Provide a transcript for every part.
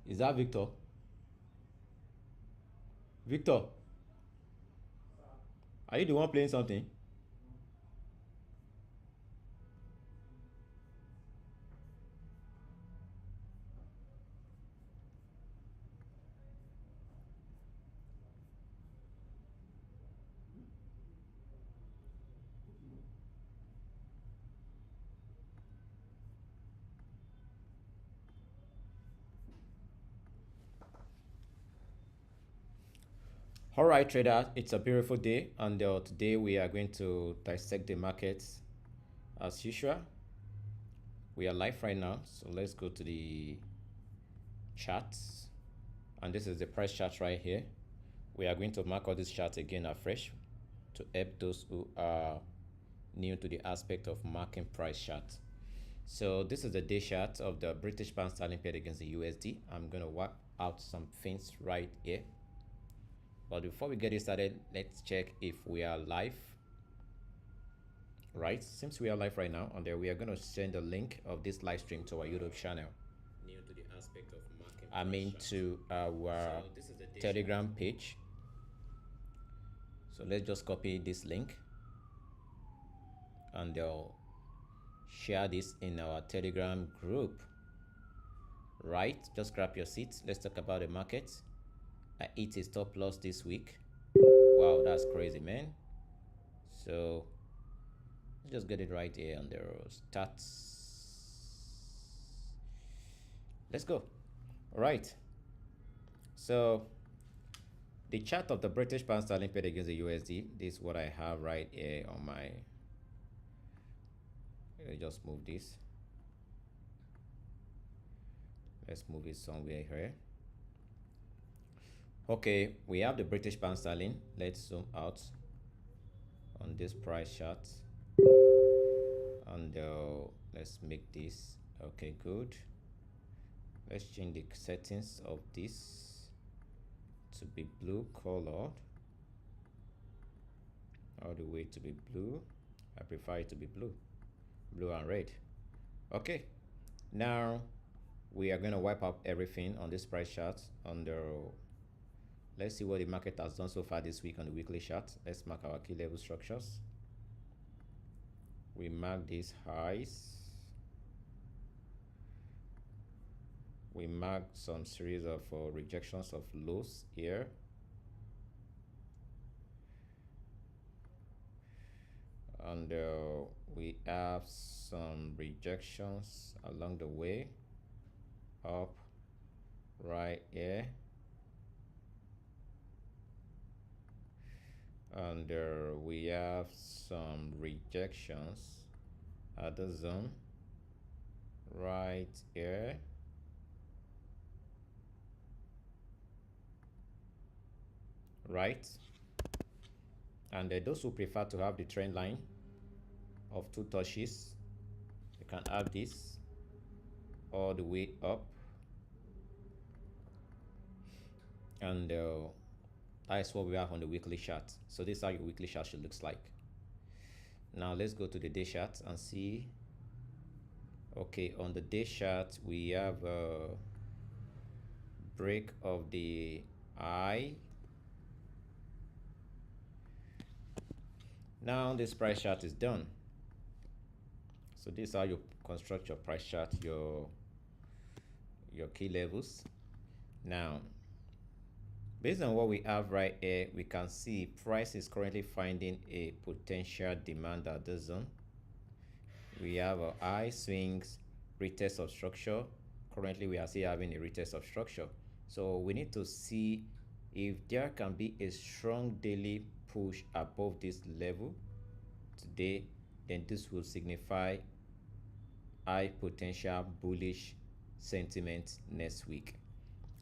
Is that Victor? Victor, are you the one playing something? All right, trader, it's a beautiful day, and today we are going to dissect the markets as usual. We are live right now, so let's go to the charts, and this is the price chart right here. We are going to mark all these charts again afresh to help those who are new to the aspect of marking price charts. So this is the day chart of the British pound sterling paired against the USD. I'm going to work out some things right here. But before we get it started, let's check if we are live. Right, seems we are live right now, and there we are going to send a link of this live stream to our YouTube channel. New to the aspect of marketing. To our Telegram page. So let's just copy this link and they'll share this in our Telegram group. Right, just grab your seats. Let's talk about the market. I hit a stop loss this week. Wow, that's crazy, man. So let's just get it right here on the stats. Let's go. All right. So the chart of the British pound sterling paired against the USD. This is what I have right here on my. Let me just move this. Let's move it somewhere here. Okay, we have the British pound sterling. Let's zoom out on this price chart, and let's make this okay. Good. Let's change the settings of this to be blue colored, all the way to be blue. I prefer it to be blue and red. Okay, now we are going to wipe out everything on this price chart under. Let's see what the market has done so far this week on the weekly chart. Let's mark our key level structures. We mark these highs. We mark some series of rejections of lows here. And we have some rejections along the way up right here. And we have some rejections at the zone right here. Right, and those who prefer to have the trend line of 2 touches, you can have this all the way up, and that's what we have on the weekly chart. So this is how your weekly chart should looks like. Now let's go to the day chart and see. Okay, on the day chart we have a break of the high. Now this price chart is done. So this is how you construct your price chart, your key levels. Now based on what we have right here, we can see price is currently finding a potential demand at the zone. We have a high swings, retest of structure. Currently we are still having a retest of structure. So we need to see if there can be a strong daily push above this level today, then this will signify high potential bullish sentiment next week.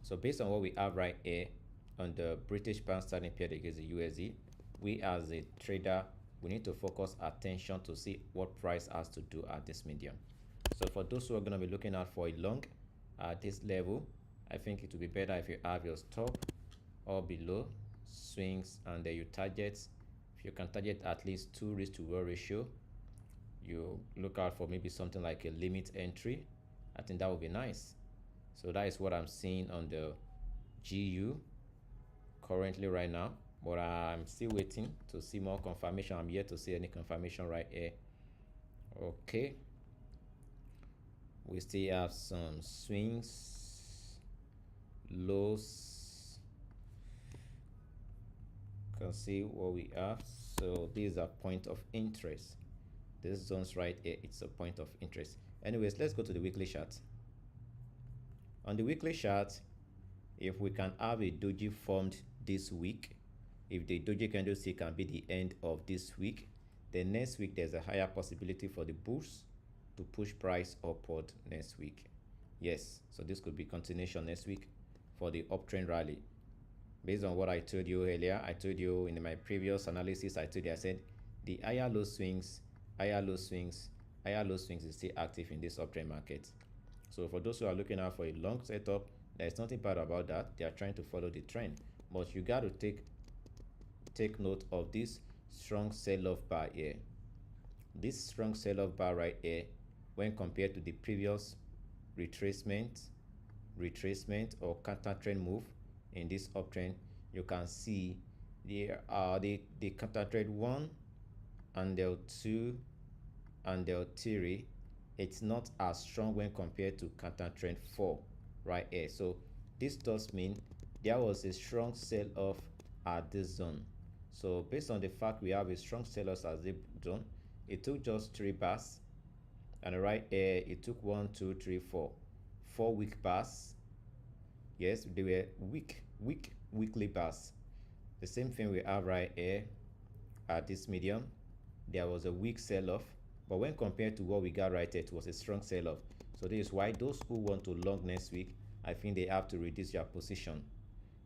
So based on what we have right here on the British pound sterling paired against the USD, we as a trader, we need to focus attention to see what price has to do at this medium. So for those who are going to be looking out for a long at this level, I think it will be better if you have your stop or below swings, and then you target. If you can target at least 2:1 ratio, you look out for maybe something like a limit entry. I think that would be nice. So that is what I'm seeing on the GU currently right now, but I'm still waiting to see more confirmation. I'm yet to see any confirmation right here. Okay, we still have some swings, lows. You can see what we have. So these are point of interest. This zones right here, it's a point of interest. Anyways, let's go to the weekly chart. On the weekly chart, if we can have a doji formed this week, if the doji candlestick can be the end of this week, then next week there's a higher possibility for the bulls to push price upward next week. Yes, so this could be continuation next week for the uptrend rally. Based on what I told you earlier, I told you in my previous analysis, I said the higher low swings, higher low swings, higher low swings is still active in this uptrend market. So for those who are looking out for a long setup, there's nothing bad about that. They are trying to follow the trend, but you got to take note of this strong sell-off bar here. This strong sell-off bar right here, when compared to the previous retracement or counter trend move in this uptrend, you can see there are the counter trend 1 and the 2 and the 3. It's not as strong when compared to counter trend 4 right here. So this does mean there was a strong sell-off at this zone. So based on the fact we have a strong sell-off at this zone, it took just 3 bars, and right here it took 1, 2, 3, 4 weak bars. Yes, they were weekly bars. The same thing we have right here at this medium. There was a weak sell-off, but when compared to what we got right here, it was a strong sell-off. So this is why those who want to long next week, I think they have to reduce their position.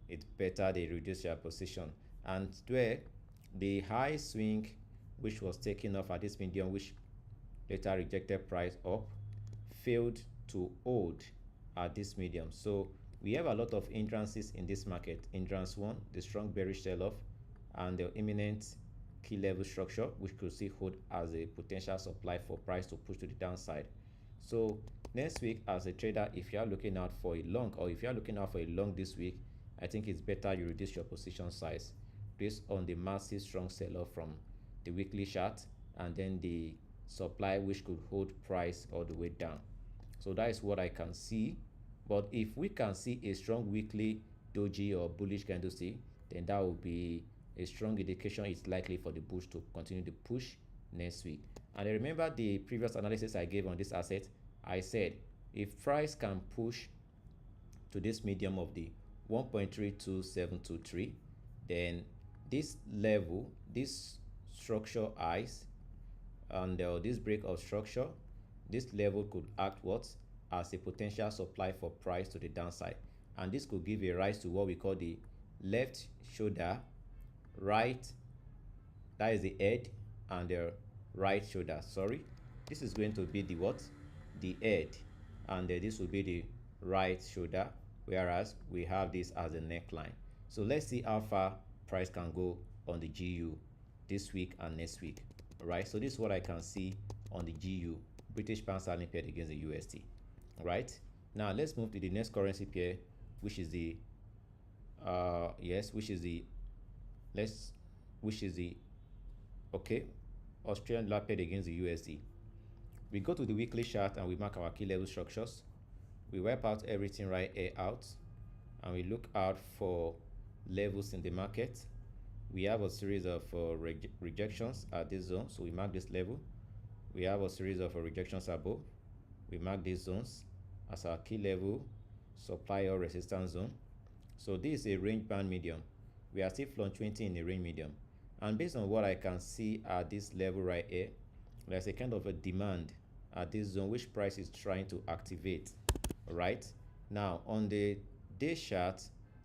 It's better they reduce their position. And where the high swing, which was taken off at this medium, which later rejected price up, failed to hold at this medium. So we have a lot of hindrances in this market. Hindrance 1, the strong bearish sell-off, and the imminent key level structure, which could still hold as a potential supply for price to push to the downside. So next week, as a trader, if you are looking out for a long, or if you are looking out for a long this week, I think it's better you reduce your position size based on the massive strong sell-off from the weekly chart, and then the supply which could hold price all the way down. So that is what I can see. But if we can see a strong weekly doji or bullish candlestick, then that will be a strong indication it's likely for the bulls to continue to push next week. And I remember the previous analysis I gave on this asset. I said if price can push to this medium of the 1.32723, then this level, this structure highs, and this break of structure, this level could act what as a potential supply for price to the downside, and this could give a rise to what we call the left shoulder, right, that is the head, and the right shoulder. Sorry, this is going to be the what, the head, and this will be the right shoulder, whereas we have this as a neckline. So let's see how far price can go on the GU this week and next week. All right, so this is what I can see on the GU, British pound sterling paired against the USD. All right, now let's move to the next currency pair, which is the Australian dollar paired against the USD. We go to the weekly chart and we mark our key level structures. We wipe out everything right here out, and we look out for levels in the market. We have a series of rejections at this zone, so we mark this level. We have a series of rejections above. We mark these zones as our key level, supply or resistance zone. So this is a range band medium. We are still fluctuating in the range medium, and based on what I can see at this level right here, there's a kind of a demand at this zone which price is trying to activate. All right, now on the day chart,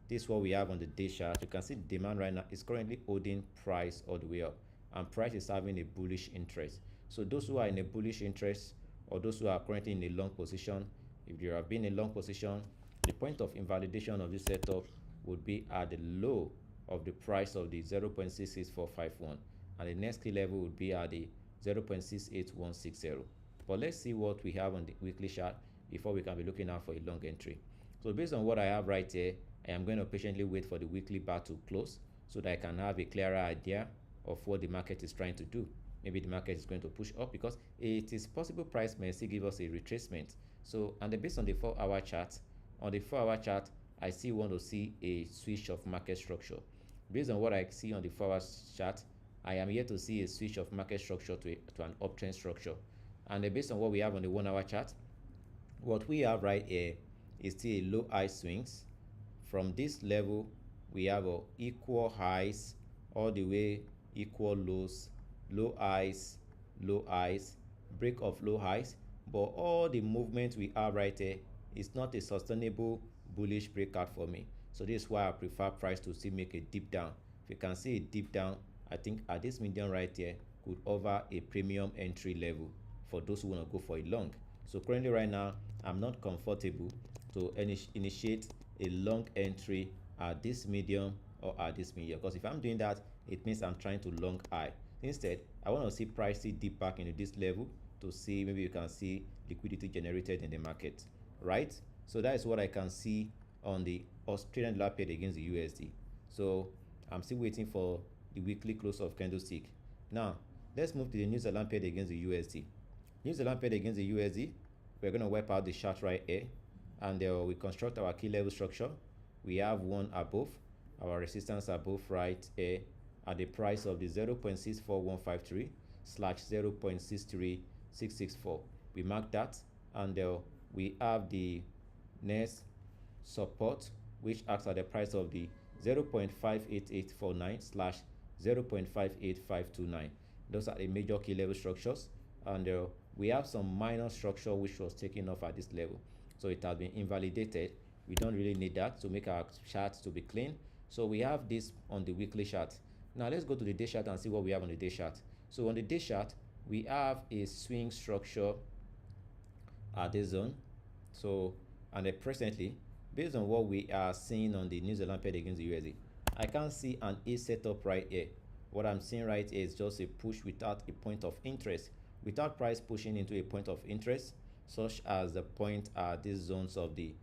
this is what we have on the day chart. You can see the demand right now is currently holding price all the way up, and price is having a bullish interest. So those who are in a bullish interest, or those who are currently in a long position, if you have been in a long position, the point of invalidation of this setup would be at the low of the price of the 0.66451, and the next key level would be at the 0.68160. But let's see what we have on the weekly chart before we can be looking out for a long entry. So based on what I have right here, I am going to patiently wait for the weekly bar to close so that I can have a clearer idea of what the market is trying to do. Maybe the market is going to push up because it is possible price may still give us a retracement. So, and based on the 4-hour chart, on the 4-hour chart, I still want to see a switch of market structure. Based on what I see on the 4-hour chart, I am yet to see a switch of market structure to an uptrend structure. And based on what we have on the 1-hour chart, what we have right here is still a low high swings. From this level, we have equal highs all the way, equal lows, low highs, break of low highs, but all the movement we have right here is not a sustainable bullish breakout for me. So this is why I prefer price to still make a dip down. If you can see a dip down, I think at this medium right here could offer a premium entry level for those who want to go for a long. So currently right now, I'm not comfortable to initiate a long entry at this medium or at this medium, because if I'm doing that, it means I'm trying to long high. Instead, I want to see price dip back into this level to see maybe you can see liquidity generated in the market, right? So that is what I can see on the Australian dollar paid against the USD. So I'm still waiting for the weekly close of candlestick. Now let's move to the New Zealand paid against the USD. New Zealand paid against the USD, we're going to wipe out the chart right here, and we construct our key level structure. We have one above, our resistance above right here at the price of the 0.64153 slash 0.63664. We mark that, and we have the next support, which acts at the price of the 0.58849 slash 0.58529. Those are the major key level structures, and we have some minor structure which was taken off at this level, so it has been invalidated. We don't really need that to make our charts to be clean. So we have this on the weekly chart. Now let's go to the day chart and see what we have on the day chart. So on the day chart, we have a swing structure at this zone. So, and presently, based on what we are seeing on the New Zealand paid against the USD, I can't see an A setup right here. What I'm seeing right here is just a push without a point of interest, without price pushing into a point of interest, such as the point at these zones of the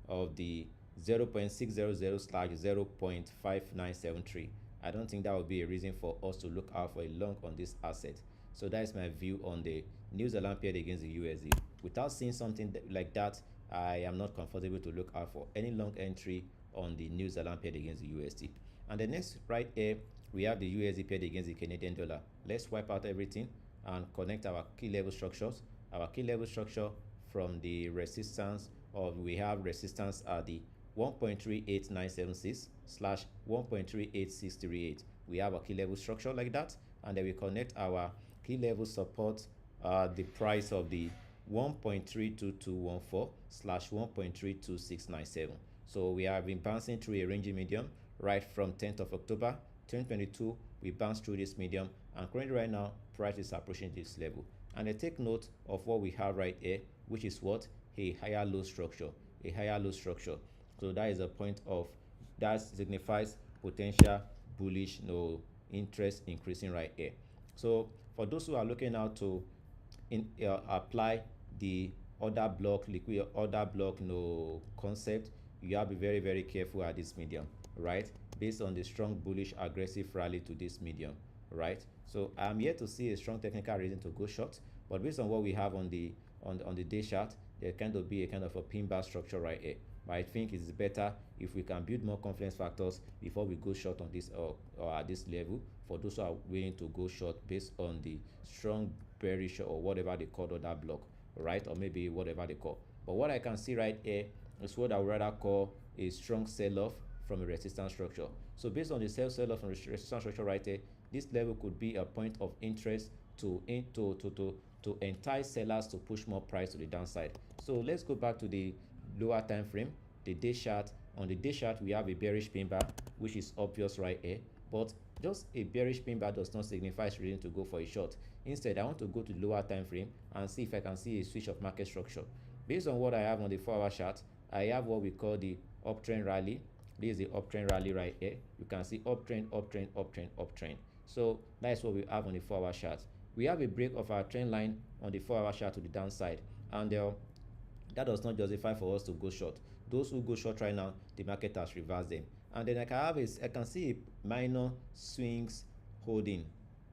0.600 slash 0.5973. I don't think that would be a reason for us to look out for a long on this asset. So that is my view on the New Zealand paid against the USD. Without seeing something like that, I am not comfortable to look out for any long entry on the New Zealand paid against the USD. And the next right here, we have the USD paid against the Canadian dollar. Let's wipe out everything and connect our key level structures. Our key level structure from the resistance, or we have resistance at the 1.38976 slash 1.38638. We have a key level structure like that, and then we connect our key level support the price of the 1.32214 slash 1.32697. So we have been bouncing through a ranging medium right from 10th of October 2022. We bounced through this medium, and currently right now price is approaching this level. And I take note of what we have right here, which is what? A higher low structure, a higher low structure. So that is a point of, that signifies potential bullish interest increasing right here. So for those who are looking out to apply the order block, liquid order block concept, you have to be very, very careful at this medium, right? Based on the strong bullish aggressive rally to this medium, right? So I'm yet to see a strong technical reason to go short, but based on what we have on the day chart, there can be a kind of a pin bar structure right here. But I think it's better if we can build more confidence factors before we go short on this or at this level, for those who are willing to go short based on the strong bearish or whatever they call order block, right? Or maybe whatever they call. But what I can see right here is what I would rather call a strong sell-off from a resistance structure. So based on the sell-off from resistance structure right here, this level could be a point of interest to entice sellers to push more price to the downside. So let's go back to the lower time frame, the day chart. On the day chart, we have a bearish pin bar, which is obvious right here, but just a bearish pin bar does not signify it's ready to go for a short. Instead, I want to go to the lower time frame and see if I can see a switch of market structure. Based on what I have on the 4-hour chart, I have what we call the uptrend rally. This is the uptrend rally right here. You can see uptrend, uptrend, uptrend, uptrend. So that's what we have on the 4-hour chart. We have a break of our trend line on the 4-hour chart to the downside, and that does not justify for us to go short. Those who go short right now, the market has reversed them. And then I can see minor swings holding,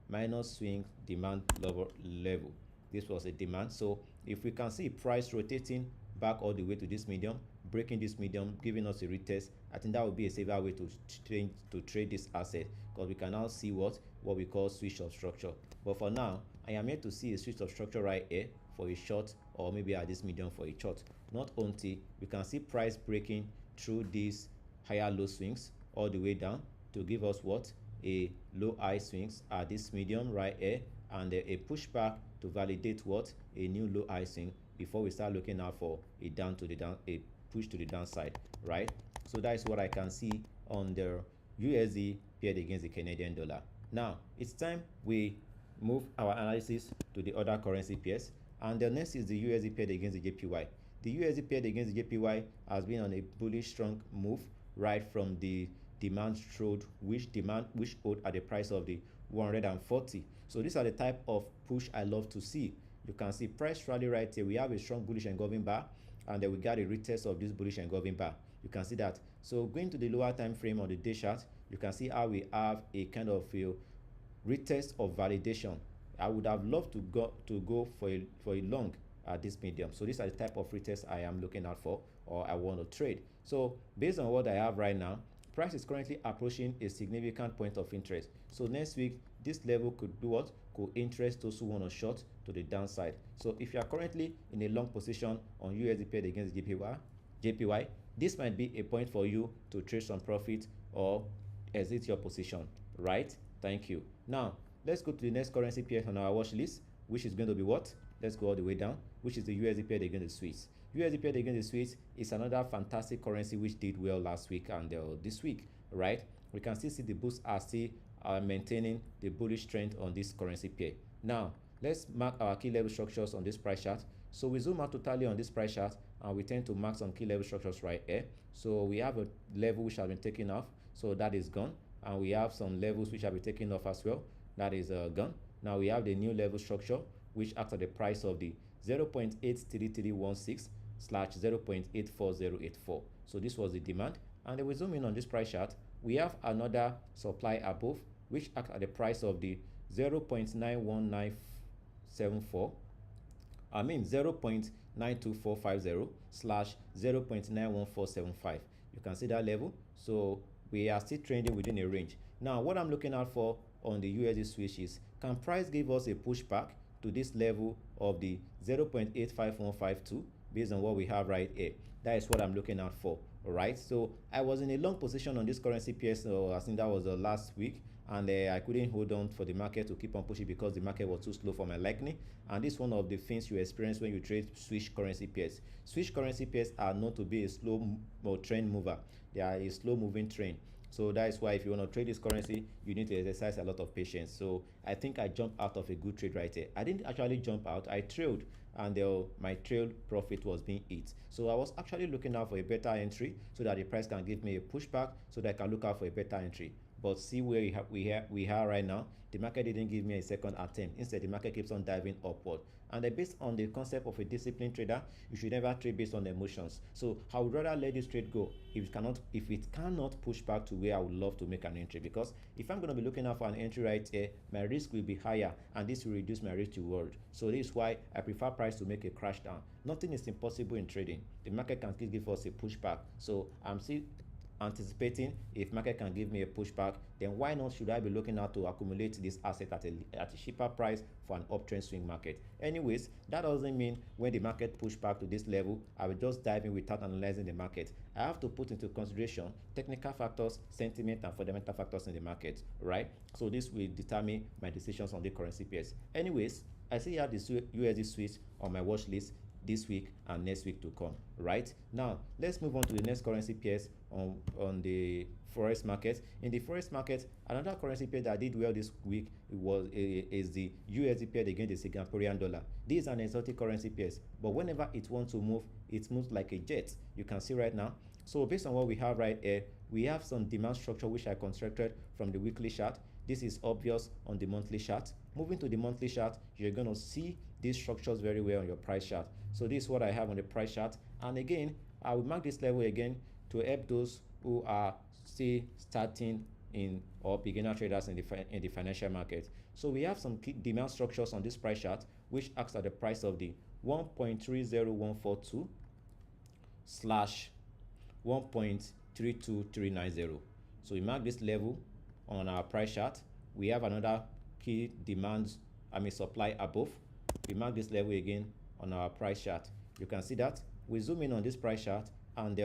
minor swing demand level. This was a demand. So if we can see price rotating back all the way to this medium, breaking this medium, giving us a retest, I think that would be a safer way to trade this asset, because we can now see what we call switch of structure. But for now, I am here to see a switch of structure right here for a short, or maybe at this medium for a short, not until we can see price breaking through these higher low swings all the way down to give us what a low high swings at this medium right here, and a pushback to validate what a new low high swing before we start looking out for a a push to the downside, right? So that is what I can see on the USD paired against the Canadian dollar. Now it's time we move our analysis to the other currency pairs, and the next is the USD paired against the JPY. The USD paired against the JPY has been on a bullish strong move right from the demand strode, which hold at the price of the 140. So these are the type of push I love to see. You can see price rally right here. We have a strong bullish engulfing bar, and then we got a retest of this bullish engulfing bar. You can see that. So going to the lower time frame on the day chart, you can see how we have a kind of a retest of validation. I would have loved to go for a long at this medium. So these are the type of retest I am looking out for, or I want to trade. So based on what I have right now, price is currently approaching a significant point of interest. So next week, this level could do what? Could interest those who want to short to the downside. So if you are currently in a long position on USD paired against JPY, this might be a point for you to trade some profit or exit your position, right? Thank you. Now, let's go to the next currency pair on our watch list, which is going to be what? Let's go all the way down, which is the USD paired against the Swiss. USD paired against the Swiss is another fantastic currency which did well last week and this week, right? We can still see the boosts are still maintaining the bullish trend on this currency pair. Now, let's mark our key level structures on this price chart. So we zoom out totally on this price chart, and we tend to mark some key level structures right here. So we have a level which has been taken off, so that is gone, and we have some levels which have been taken off as well, that is gone. Now we have the new level structure which acts at the price of the 0.83316 / 0.84084. So this was the demand, and then we zoom in on this price chart. We have another supply above which acts at the price of the 0.92450 / 0.91475. You can see that level. So we are still trending within a range. Now what I'm looking out for on the USD switch is, can price give us a pushback to this level of the 0.85152 based on what we have right here? That is what I'm looking out for. All right, so I was in a long position on this currency pair, so I think that was the last week, and I couldn't hold on for the market to keep on pushing because the market was too slow for my liking. And this is one of the things you experience when you trade switch currency pairs. Switch currency pairs are known to be a slow trend mover. They are a slow moving trend. So that is why if you want to trade this currency, you need to exercise a lot of patience. So I think I jumped out of a good trade right here. I didn't actually jump out, I trailed, and my trail profit was being hit. So I was actually looking out for a better entry so that the price can give me a pushback so that I can look out for a better entry. But see where we are right now. The market didn't give me a second attempt. Instead, the market keeps on diving upward. And based on the concept of a disciplined trader, you should never trade based on emotions. So I would rather let this trade go if it cannot push back to where I would love to make an entry. Because if I'm going to be looking out for an entry right here, my risk will be higher, and this will reduce my risk to reward. So this is why I prefer price to make a crash down. Nothing is impossible in trading. The market can still give us a pushback. So I'm still anticipating if market can give me a pushback, then why not should I be looking out to accumulate this asset at a cheaper price for an uptrend swing market? Anyways, that doesn't mean when the market push back to this level, I will just dive in without analyzing the market. I have to put into consideration technical factors, sentiment, and fundamental factors in the market, right? So this will determine my decisions on the currency pairs. Anyways, I see here this USD switch on my watch list this week and next week to come. Right now, let's move on to the next currency pairs on the Forex market. In the Forex market, another currency pair that did well this week is the USD paired against the Singaporean dollar. This is an exotic currency pair, but whenever it wants to move, it moves like a jet. You can see right now. So based on what we have right here, we have some demand structure which I constructed from the weekly chart. This is obvious on the monthly chart. Moving to the monthly chart, you're going to see these structures very well on your price chart. So this is what I have on the price chart. And again, I will mark this level again to help those who are still starting in or beginner traders in the financial market. So we have some key demand structures on this price chart, which acts at the price of the 1.30142 slash 1.32390. So we mark this level on our price chart. We have another key demand, supply above. We mark this level again on our price chart. You can see that. We zoom in on this price chart and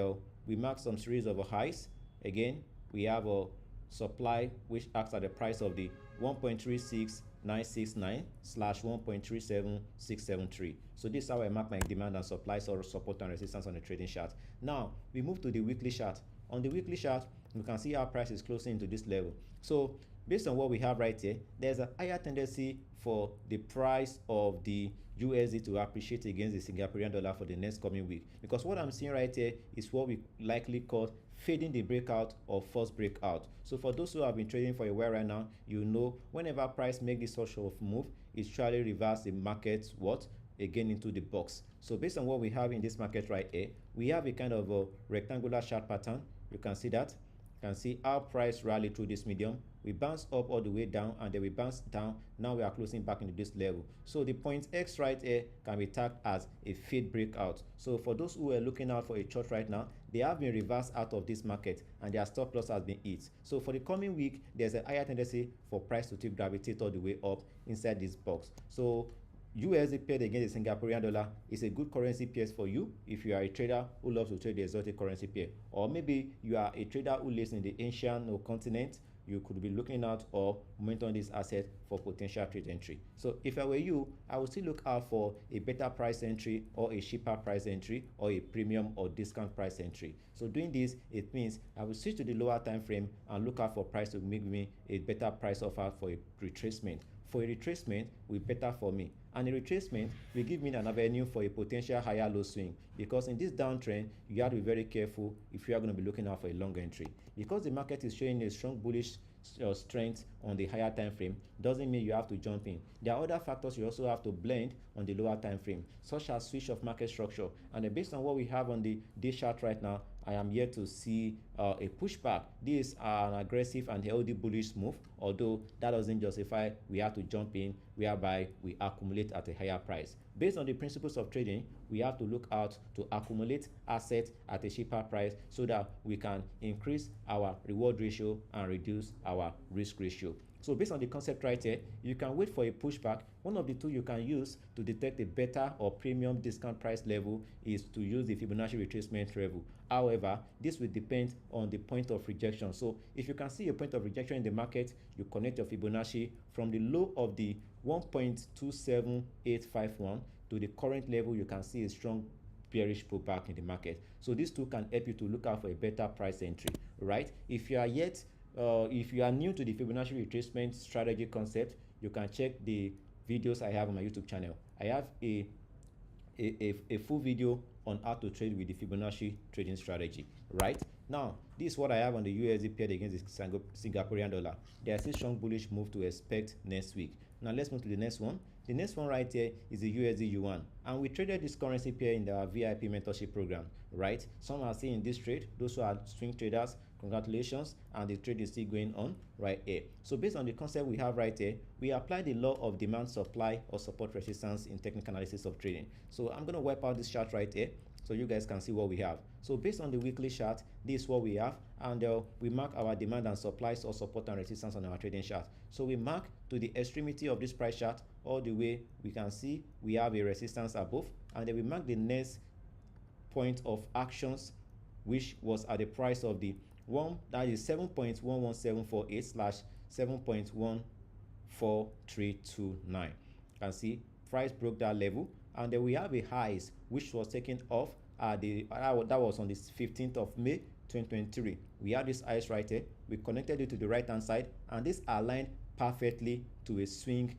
we mark some series of highs. Again, we have a supply which acts at the price of the 1.36969 slash 1.37673. So this is how I mark my demand and supply, or support and resistance on the trading chart. Now we move to the weekly chart. On the weekly chart, you can see our price is closing into this level. So based on what we have right here, there's a higher tendency for the price of the USD to appreciate against the Singaporean dollar for the next coming week, because what I'm seeing right here is what we likely call fading the breakout or first breakout. So for those who have been trading for a while right now, you know whenever price make this sort of move, it usually reverse the market again into the box. So based on what we have in this market right here, we have a kind of a rectangular chart pattern. You can see that. You can see our price rally through this medium. We bounce up all the way down and then we bounce down. Now we are closing back into this level. So the point X right here can be tagged as a fade breakout. So for those who are looking out for a short right now, they have been reversed out of this market and their stop loss has been hit. So for the coming week, there's a higher tendency for price to gravitate all the way up inside this box. So USD paired against the Singaporean dollar is a good currency pair for you if you are a trader who loves to trade the exotic currency pair, or maybe you are a trader who lives in the Asian continent. You could be looking out or monitor this asset for potential trade entry. So if I were you, I would still look out for a better price entry or a cheaper price entry or a premium or discount price entry. So doing this, it means I will switch to the lower time frame and look out for price to make me a better price offer for a retracement. For a retracement will be better for me, and a retracement will give me an avenue for a potential higher low swing, because in this downtrend you have to be very careful if you are going to be looking out for a long entry, because the market is showing a strong bullish strength on the higher time frame doesn't mean you have to jump in. There are other factors you also have to blend on the lower time frame, such as switch of market structure, and based on what we have on the day chart right now, I am here to see a pushback. This is an aggressive and healthy bullish move, although that doesn't justify we have to jump in whereby we accumulate at a higher price. Based on the principles of trading, we have to look out to accumulate assets at a cheaper price so that we can increase our reward ratio and reduce our risk ratio. So based on the concept right here, you can wait for a pushback. One of the two you can use to detect a better or premium discount price level is to use the Fibonacci retracement level. However, this will depend on the point of rejection. So if you can see a point of rejection in the market, you connect your Fibonacci from the low of the 1.27851 to the current level. You can see a strong bearish pullback in the market. So these two can help you to look out for a better price entry, right? If you are new to the Fibonacci retracement strategy concept, you can check the videos I have on my YouTube channel. I have a full video on how to trade with the Fibonacci trading strategy. Right now, this is what I have on the USD paired against the Singaporean dollar. There's a strong bullish move to expect next week. Now let's move to the next one. The next one right here is the USD yuan, and we traded this currency pair in our VIP mentorship program. Right, some are seeing this trade. Those who are swing traders, congratulations, and the trade is still going on right here. So based on the concept we have right here, we apply the law of demand supply or support resistance in technical analysis of trading. So I'm going to wipe out this chart right here so you guys can see what we have. So based on the weekly chart, this is what we have, and we mark our demand and supplies or support and resistance on our trading chart. So we mark to the extremity of this price chart all the way. We can see we have a resistance above, and then we mark the next point of actions, which was at the price of the that is 7.11748 slash 7.14329. You can see price broke that level, and then we have a highs which was taken off at that was on the 15th of May 2023. We have this highs right here. We connected it to the right hand side, and this aligned perfectly to a swing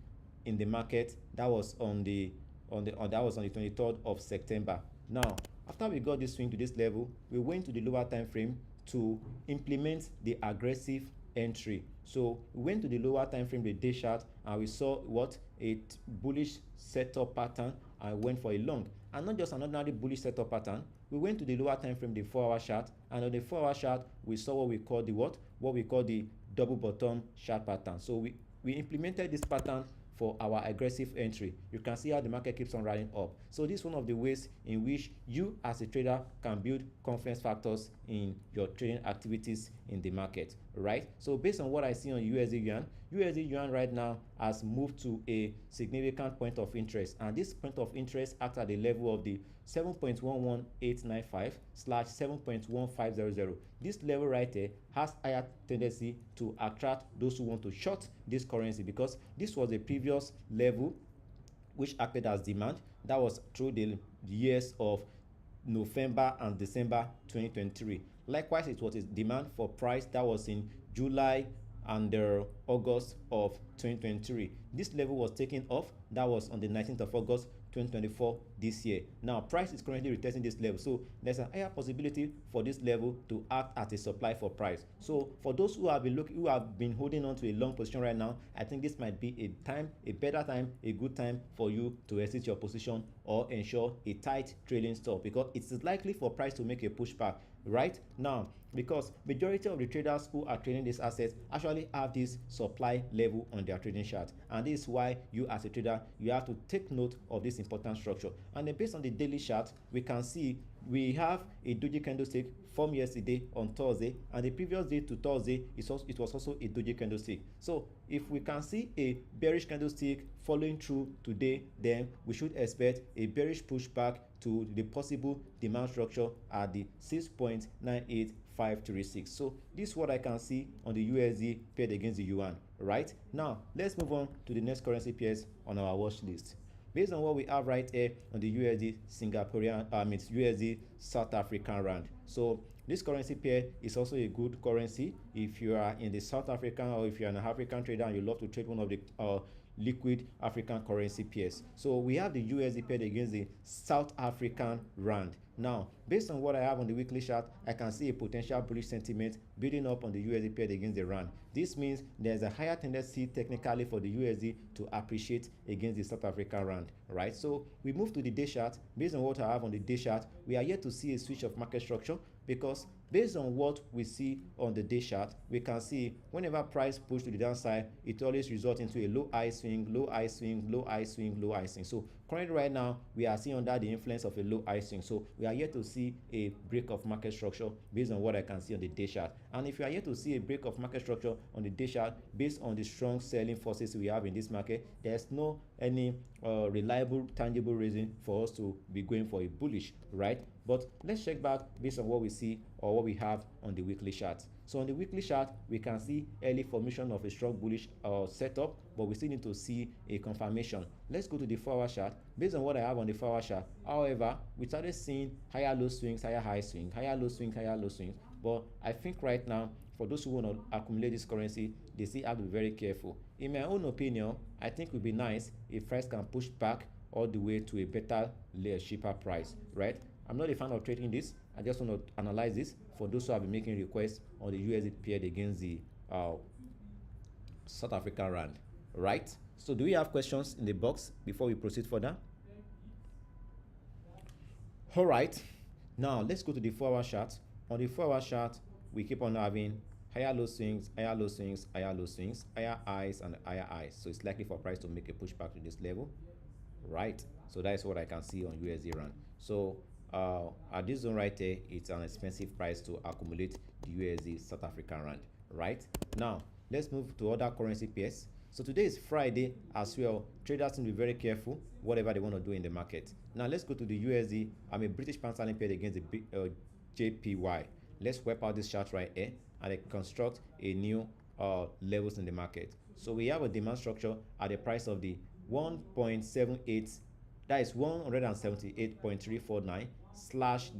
in the market that was on the 23rd of September. Now, after we got this swing to this level, we went to the lower time frame to implement the aggressive entry. So we went to the lower time frame, the day chart, and we saw what a bullish setup pattern and went for a long, and not just an ordinary bullish setup pattern. we went to the lower time frame, the 4-hour chart, and on the 4-hour chart we saw what we call the what we call the double bottom chart pattern. So we implemented this pattern for our aggressive entry. You can see how the market keeps on riding up. So this is one of the ways in which you as a trader can build confidence factors in your trading activities in the market, right? So based on what I see on USD yuan right now has moved to a significant point of interest, and this point of interest acts at the level of the 7.11895 / 7.1500. This level right there has higher tendency to attract those who want to short this currency, because this was a previous level which acted as demand. That was through the years of November and December 2023. Likewise, it was a demand for price that was in July and August of 2023. This level was taken off. That was on the 19th of August 2024 this year. Now price is currently retesting this level, so there's a higher possibility for this level to act as a supply for price. So for those who have been holding on to a long position right now, I think this might be a better time, a good time for you to exit your position or ensure a tight trailing stop, because it is likely for price to make a pushback right now, because majority of the traders who are trading these assets actually have this supply level on their trading chart, and this is why you as a trader, you have to take note of this important structure. And then based on the daily chart, we can see we have a doji candlestick formed yesterday on Thursday, and the previous day to Thursday it was also a doji candlestick. So if we can see a bearish candlestick following through today, then we should expect a bearish pushback to the possible demand structure at the 6.98536. So this is what I can see on the USD paired against the yuan. Right now, let's move on to the next currency pairs on our watch list. Based on what we have right here on the USD Singaporean, USD South African rand. So this currency pair is also a good currency if you are in the South African, or if you're an African trader and you love to trade one of the liquid African currency pairs. So we have the USD paired against the South African rand. Now, based on what I have on the weekly chart, I can see a potential bullish sentiment building up on the USD paired against the rand. This means there's a higher tendency technically for the USD to appreciate against the South African rand, right? So we move to the day chart. Based on what I have on the day chart, we are yet to see a switch of market structure, because based on what we see on the day chart, we can see whenever price push to the downside, it always results into a low high swing, low high swing, low high swing, low high swing. So currently right now, we are seeing under the influence of a low high swing. So we are yet to see a break of market structure based on what I can see on the day chart. And if you are yet to see a break of market structure on the day chart based on the strong selling forces we have in this market, there's no any reliable, tangible reason for us to be going for a bullish, right? But let's check back based on what we see or what we have on the weekly chart. So on the weekly chart, we can see early formation of a strong bullish setup, but we still need to see a confirmation. Let's go to the 4-hour chart. Based on what I have on the 4-hour chart, however, we started seeing higher low swings, higher high swing, higher low swing, higher low swings. But I think right now, for those who want to accumulate this currency, they still have to be very careful. In my own opinion, I think it would be nice if price can push back all the way to a better, cheaper price, right? I'm not a fan of trading this. I just want to analyze this for those who have been making requests on the USD paired against the South African rand, right? So do we have questions in the box before we proceed further? All right, now let's go to the 4-hour chart. On the 4-hour chart, we keep on having higher low swings, higher low swings, higher low swings, higher highs and higher highs. So it's likely for price to make a pushback to this level, right? So that is what I can see on USD rand. So at this zone right there, it's an expensive price to accumulate the USD South African rand, right? Now let's move to other currency pairs. So today is Friday as well. Traders need to be very careful whatever they want to do in the market. Now let's go to the USD. I'm a British pound sterling paired against the JPY. Let's wipe out this chart right here and construct a new levels in the market. So we have a demand structure at the price of the 1.78, that is 178.349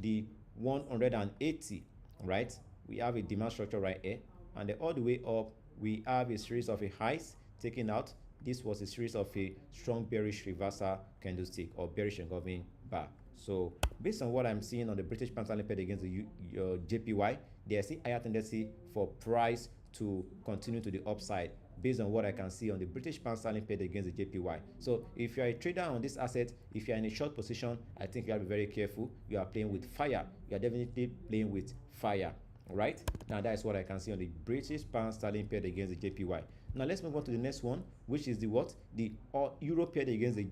/ the 180, right? We have a demand structure right here, and then all the way up we have a series of highs taken out. This was a series of a strong bearish reversal candlestick or bearish engulfing bar. So based on what I'm seeing on the British pound sterling paired against the JPY, there's a higher tendency for price to continue to the upside based on what I can see on the British pound sterling paired against the JPY. So if you're a trader on this asset, if you're in a short position, I think you have to be very careful. You are playing with fire. You are definitely playing with fire. Right? Now that is what I can see on the British pound sterling paired against the JPY. Now let's move on to the next one, which is the what? The euro paired against the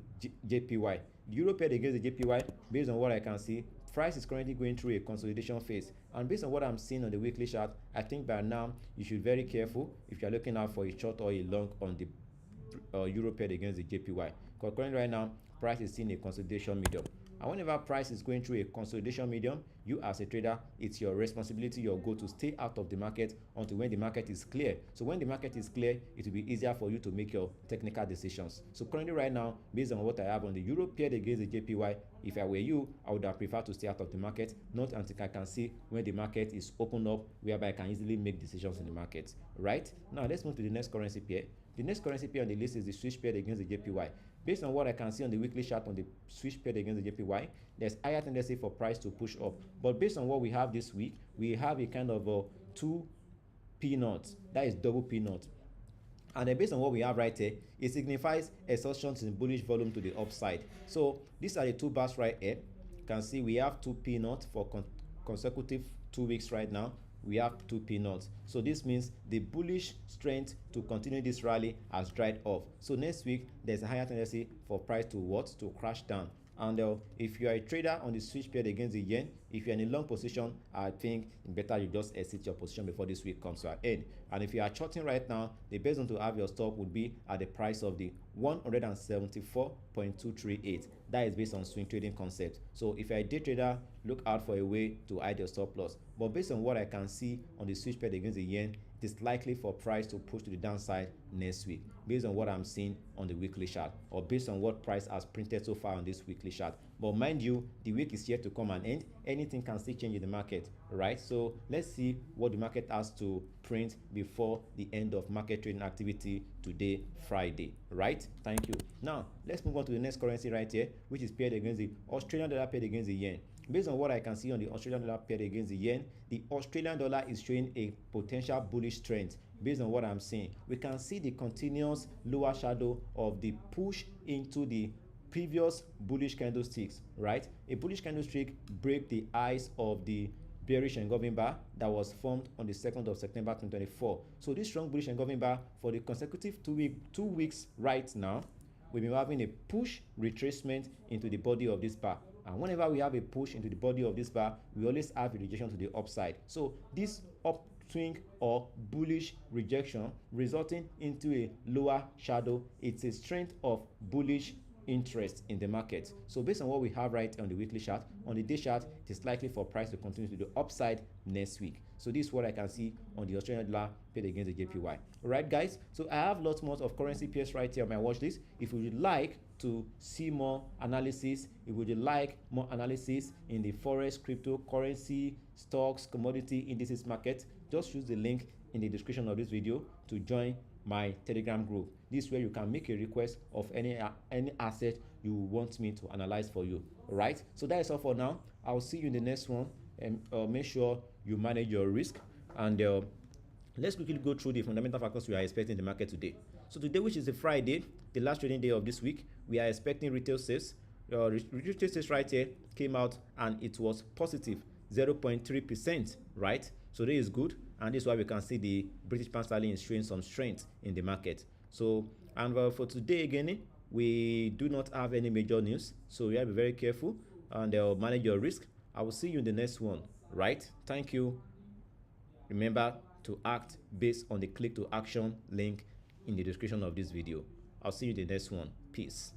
JPY. The euro paired against the JPY, based on what I can see, price is currently going through a consolidation phase, and based on what I'm seeing on the weekly chart, I think by now you should be very careful if you're looking out for a short or a long on the euro paired against the JPY. Because currently right now, price is seeing a consolidation medium. And whenever price is going through a consolidation medium, you as a trader, it's your responsibility, your goal to stay out of the market until when the market is clear. So when the market is clear, it will be easier for you to make your technical decisions. So currently right now, based on what I have on the euro paired against the JPY, if I were you, I would have preferred to stay out of the market, not until I can see when the market is opened up, whereby I can easily make decisions in the market. Right? Now let's move to the next currency pair. The next currency pair on the list is the Swiss paired against the JPY. Based on what I can see on the weekly chart on the Swiss paired against the JPY, there's higher tendency for price to push up. But based on what we have this week, we have a kind of a 2 P naught. That is double P naught. And then based on what we have right here, it signifies exhaustion in bullish volume to the upside. So these are the two bars right here. You can see we have 2 P naught for consecutive 2 weeks right now. We have 2 P naught. So this means the bullish strength to continue this rally has dried off. So next week, there's a higher tendency for price to what? To crash down. And if you are a trader on the Swiss paired against the yen, if you're in a long position, I think it's better you just exit your position before this week comes to an end. And if you are shorting right now, the best one to have your stop would be at the price of the 174.238. That is based on swing trading concept. So if you're a day trader, look out for a way to hide your stop loss. But based on what I can see on the Swiss paired against the yen, it is likely for price to push to the downside next week, based on what I'm seeing on the weekly chart, or based on what price has printed so far on this weekly chart. But mind you, the week is yet to come and end. Anything can still change in the market, right? So let's see what the market has to print before the end of market trading activity today, Friday, right? Thank you. Now let's move on to the next currency right here, which is paired against the Australian dollar paired against the yen. Based on what I can see on the Australian dollar paired against the yen, the Australian dollar is showing a potential bullish trend. Based on what I'm seeing, we can see the continuous lower shadow of the push into the previous bullish candlesticks, right? A bullish candlestick break the highs of the bearish engulfing bar that was formed on the 2nd of September 2024. So this strong bullish engulfing bar for the consecutive 2 weeks right now, we've been having a push retracement into the body of this bar. And whenever we have a push into the body of this bar, we always have a rejection to the upside. So this upswing or bullish rejection resulting into a lower shadow, it's a strength of bullish interest in the market. So based on what we have right on the weekly chart, on the day chart, it is likely for price to continue to the upside next week. So this is what I can see on the Australian dollar paid against the JPY. All right, guys. So I have lots more of currency pairs right here on my watch list. If you would like to see more analysis, if you would like more analysis in the Forex, cryptocurrency, stocks, commodity, indices market, just use the link in the description of this video to join my Telegram group. This is where you can make a request of any asset you want me to analyze for you. All right, so that is all for now. I'll see you in the next one, and make sure you manage your risk. And let's quickly go through the fundamental factors we are expecting in the market today. So today, which is a Friday, the last trading day of this week, we are expecting retail sales. Retail sales right here came out and it was positive 0.3%, right? So that is good, and this is why we can see the British pound sterling is showing some strength in the market. So, and for today again, we do not have any major news, so you have to be very careful and manage your risk. I will see you in the next one, right? Thank you. Remember to act based on the click to action link in the description of this video. I'll see you in the next one. Peace.